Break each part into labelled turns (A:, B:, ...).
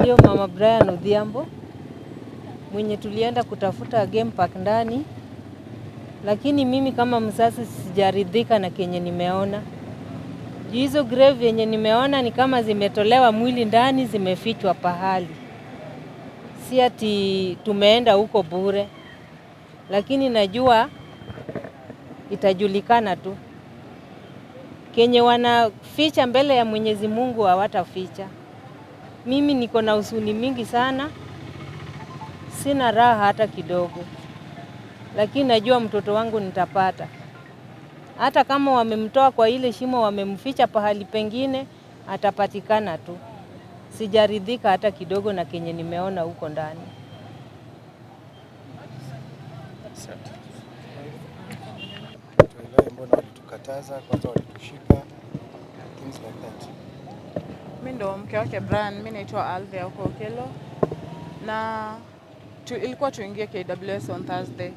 A: Ndio Mama Brian Odhiambo mwenye tulienda kutafuta game park ndani, lakini mimi kama mzazi sijaridhika na kenye nimeona. Hizo grave yenye nimeona ni kama zimetolewa mwili ndani, zimefichwa pahali. Si ati tumeenda huko bure, lakini najua itajulikana tu. Kenye wanaficha mbele ya Mwenyezi Mungu hawataficha. Mimi niko na huzuni mingi sana, sina raha hata kidogo, lakini najua mtoto wangu nitapata. Hata kama wamemtoa kwa ile shimo, wamemficha pahali pengine, atapatikana tu. Sijaridhika hata kidogo na kenye nimeona huko ndani.
B: Mbona walitukataza, kwanza walitushika, things like that.
C: Mimi ndo mke wake Brian, mimi naitwa Alvia huko Okelo. Na ilikuwa tuingie KWS on Thursday.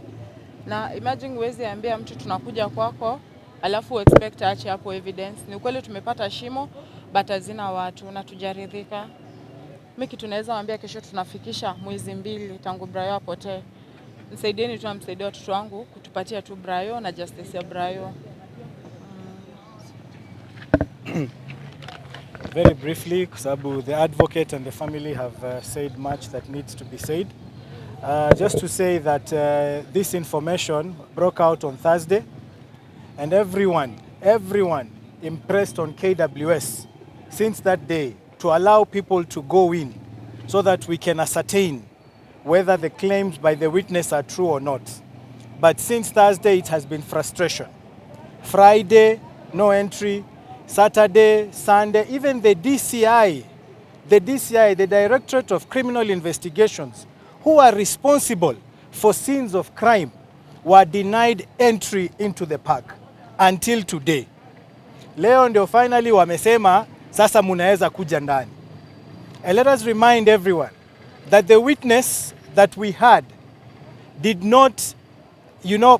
C: Na imagine uwezi ambia mtu tunakuja kwako, alafu expect aache hapo evidence. Ni ukweli tumepata shimo, but hazina watu na tujaridhika. Mimi kitu naweza waambia, kesho tunafikisha mwezi 2 tangu Brayo apotee. Nisaidieni tu, namsaidia watoto wangu kutupatia tu Brayo na justice ya Brayo.
B: Very briefly, kwa sababu the advocate and the family have said much that needs to be said. Just to say that this information broke out on Thursday, and everyone impressed on KWS since that day to allow people to go in so that we can ascertain whether the claims by the witness are true or not. But since Thursday, it has been frustration. Friday, no entry. Saturday, Sunday, even the DCI, the Directorate of Criminal Investigations, who are responsible for scenes of crime, were denied entry into the park until today. Leo ndio finally wamesema sasa munaweza kuja ndani. And let us remind everyone that the witness that we had did not,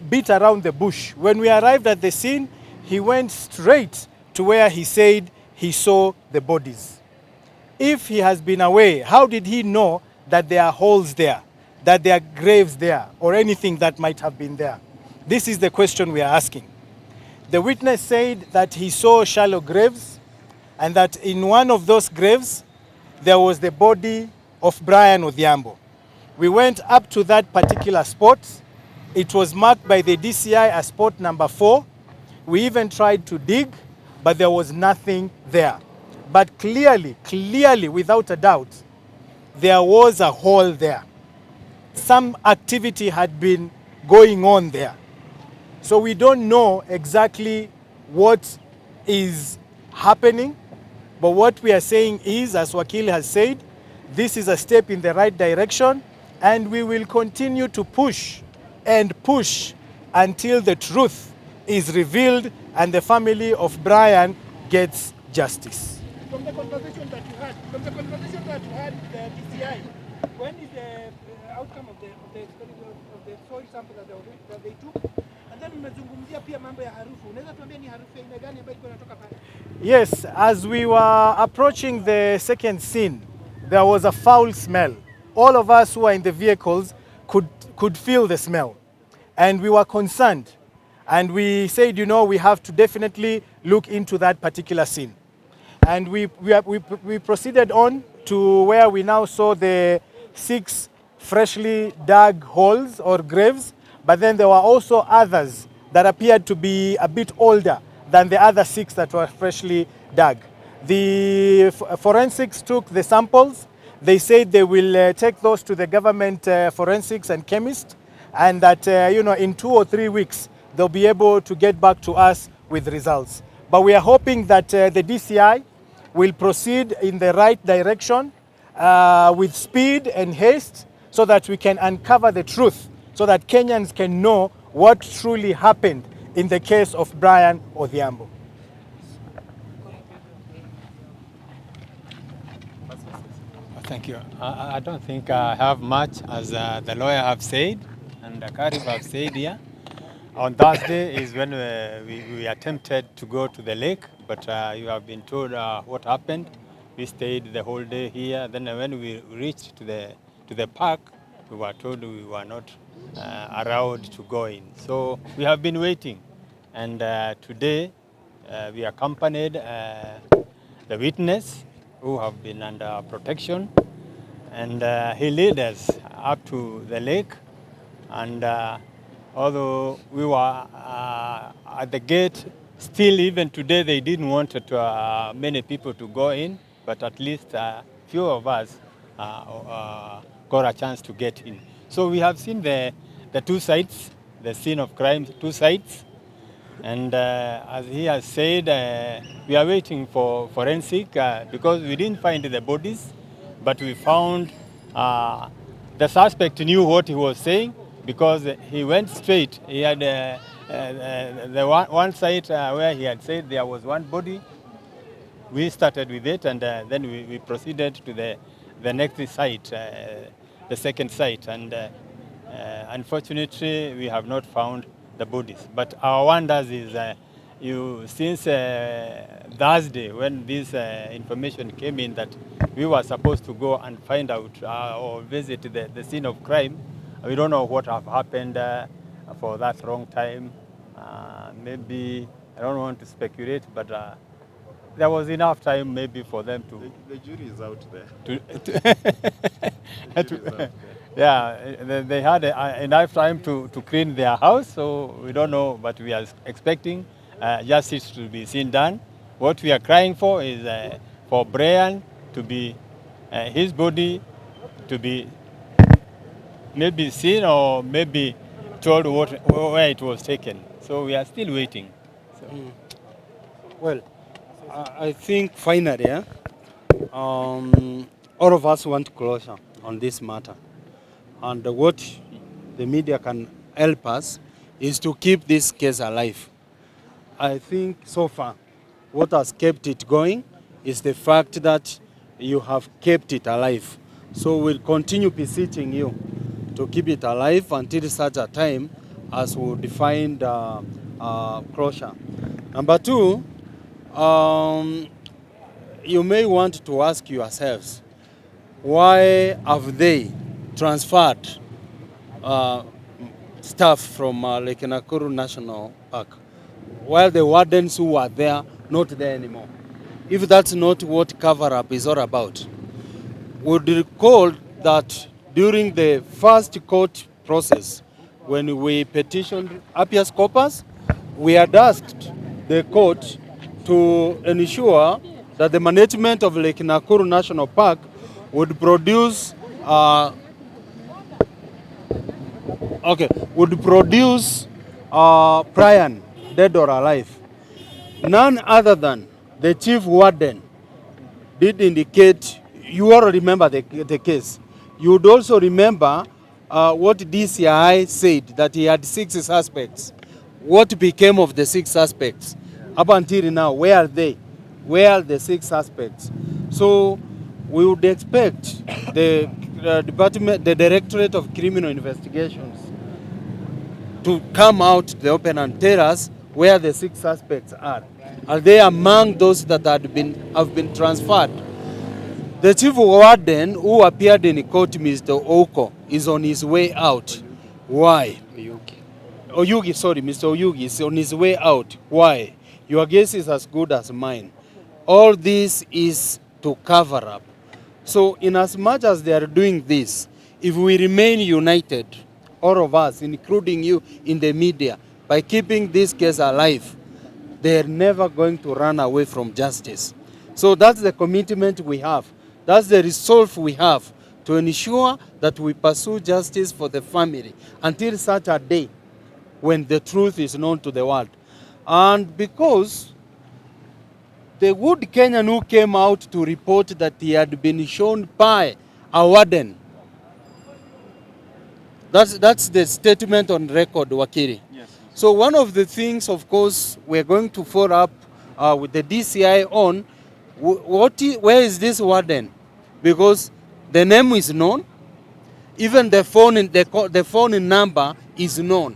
B: beat around the bush. When we arrived at the scene, he went straight to where he said he saw the bodies. If he has been away, how did he know that there are holes there, that there are graves there, or anything that might have been there? This is the question we are asking. The witness said that he saw shallow graves, and that in one of those graves, there was the body of Brian Odhiambo. We went up to that particular spot. It was marked by the DCI as spot number 4. We even tried to dig, but there was nothing there. But clearly, without a doubt, there was a hole there. Some activity had been going on there. So we don't know exactly what is happening, but what we are saying is, as Wakil has said, this is a step in the right direction, and we will continue to push and push until the truth is revealed and the family of Brian gets justice.
D: From the conversation that you had, with the DCI, when is the outcome of the soil sample that they took? And then mmezungumzia pia mambo ya harufu. Unaweza tuambia ni harufu aina gani ambayo ilikuwa inatoka pale?
B: Yes, as we were approaching the second scene, there was a foul smell. All of us who were in the vehicles could feel the smell, and we were concerned. And we said, we have to definitely look into that particular scene. And we proceeded on to where we now saw the 6 freshly dug holes or graves, but then there were also others that appeared to be a bit older than the other 6 that were freshly dug. The forensics took the samples. They said they will take those to the government forensics and chemists, and that in 2 or 3 weeks, they'll be able to get back to us with results. But we are hoping that the DCI will proceed in the right direction with speed and haste so that we can uncover the truth, so that Kenyans can know what truly happened in the case of Brian Odhiambo.
E: Thank you. I don't think I have much, as the lawyer have said and the Karib have said here. On Thursday is when we attempted to go to the lake, but you have been told what happened. We stayed the whole day here. Then when we reached to the park, we were told we were not allowed to go in. So we have been waiting. And today we accompanied the witness who have been under protection. And he led us up to the lake. And although we were at the gate, still even today they didn't want many people to go in, but at least few of us got a chance to get in. So we have seen the two sites, the scene of crime, two sites. And as he has said, we are waiting for forensic because we didn't find the bodies, but we found the suspect knew what he was saying because he went straight. He had the one site where he had said there was one body. We started with it, and then we proceeded to the next site, the second site. And unfortunately, we have not found the bodies. But our wonders is since Thursday, when this information came in that we were supposed to go and find out or visit the scene of crime, we don't know what have happened for that long time. Maybe, I don't want to speculate, but there was enough time maybe for them to...
F: The jury is out there.
E: The jury is out there. Yeah, they had enough time to clean their house, so we don't know, but we are expecting justice to be seen done. What we are crying for is for Brian to be, his body to be maybe seen or maybe told where it was taken. So we are still waiting. So.
G: Well, I think finally, all of us want closure on this matter. And what the media can help us is to keep this case alive. I think so far, what has kept it going is the fact that you have kept it alive. So we'll continue beseeching you to keep it alive until such a time as we define closure. Number two, you may want to ask yourselves, why have they transferred staff from L.Nakuru National Park while the wardens who were there not there anymore? If that's not what cover-up is all about, would recall that during the first court process, when we petitioned habeas corpus, we had asked the court to ensure that the management of L.Nakuru National Park would produce Brian, dead or alive. None other than the chief warden did indicate. You all remember the case. You would also remember what DCI said, that he had 6 suspects. What became of the 6 suspects? Up until now, where are they? Where are the 6 suspects? So we would expect the the Directorate of Criminal Investigations to come out to the open and tell us where the 6 suspects are. Are they among those that have been transferred? The chief warden who appeared in court, Mr. Oko, is on his way out. Why? Oyugi, sorry, Mr. Oyugi is on his way out. Why? Your guess is as good as mine. All this is to cover up. So in as much as they are doing this, if we remain united, all of us, including you in the media, by keeping this case alive, they are never going to run away from justice. So that's the commitment we have. That's the resolve we have to ensure that we pursue justice for the family until such a day when the truth is known to the world. And because the good Kenyan who came out to report that he had been shown by a warden, that's the statement on record, Wakiri.
F: Yes.
G: So one of the things, of course, we're going to follow up with the DCI on, where is this warden? Because the name is known, even the phone number is known.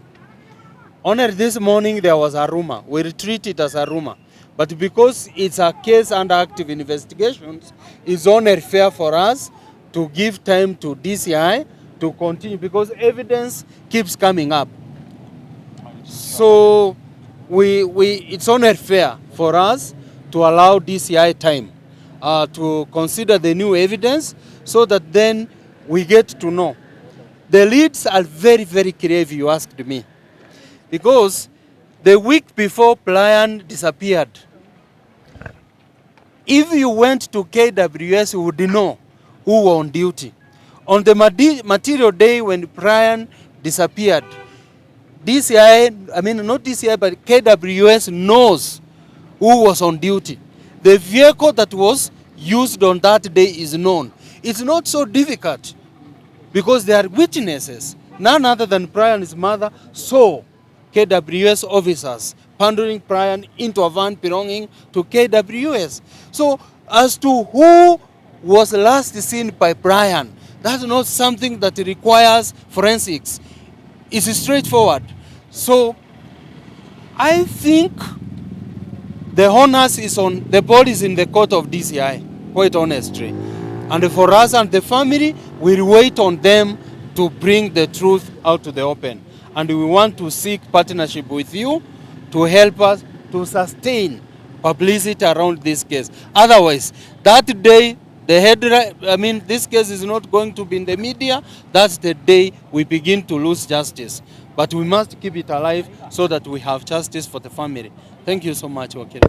G: Only this morning there was a rumor. We treat it as a rumor. But because it's a case under active investigations, it's only fair for us to give time to DCI to continue because evidence keeps coming up. So it's only fair for us to allow DCI time to consider the new evidence so that then we get to know. The leads are very, very clear if you asked me. Because the week before Brian disappeared, if you went to KWS, you would know who were on duty. On the material day when Brian disappeared, DCI, I mean not DCI, but KWS knows who was on duty. The vehicle that was used on that day is known. It's not so difficult because there are witnesses. None other than Brian's mother saw KWS officers pandering Brian into a van belonging to KWS. So as to who was last seen by Brian, that's not something that requires forensics. It's straightforward. So I think the onus is on, the ball is in the court of DCI, quite honestly. And for us and the family, we wait on them to bring the truth out to the open. And we want to seek partnership with you to help us to sustain publicity around this case. Otherwise, that day, this case is not going to be in the media. That's the day we begin to lose justice. But we must keep it alive so that we have justice for the family. Thank you so much, Wakil.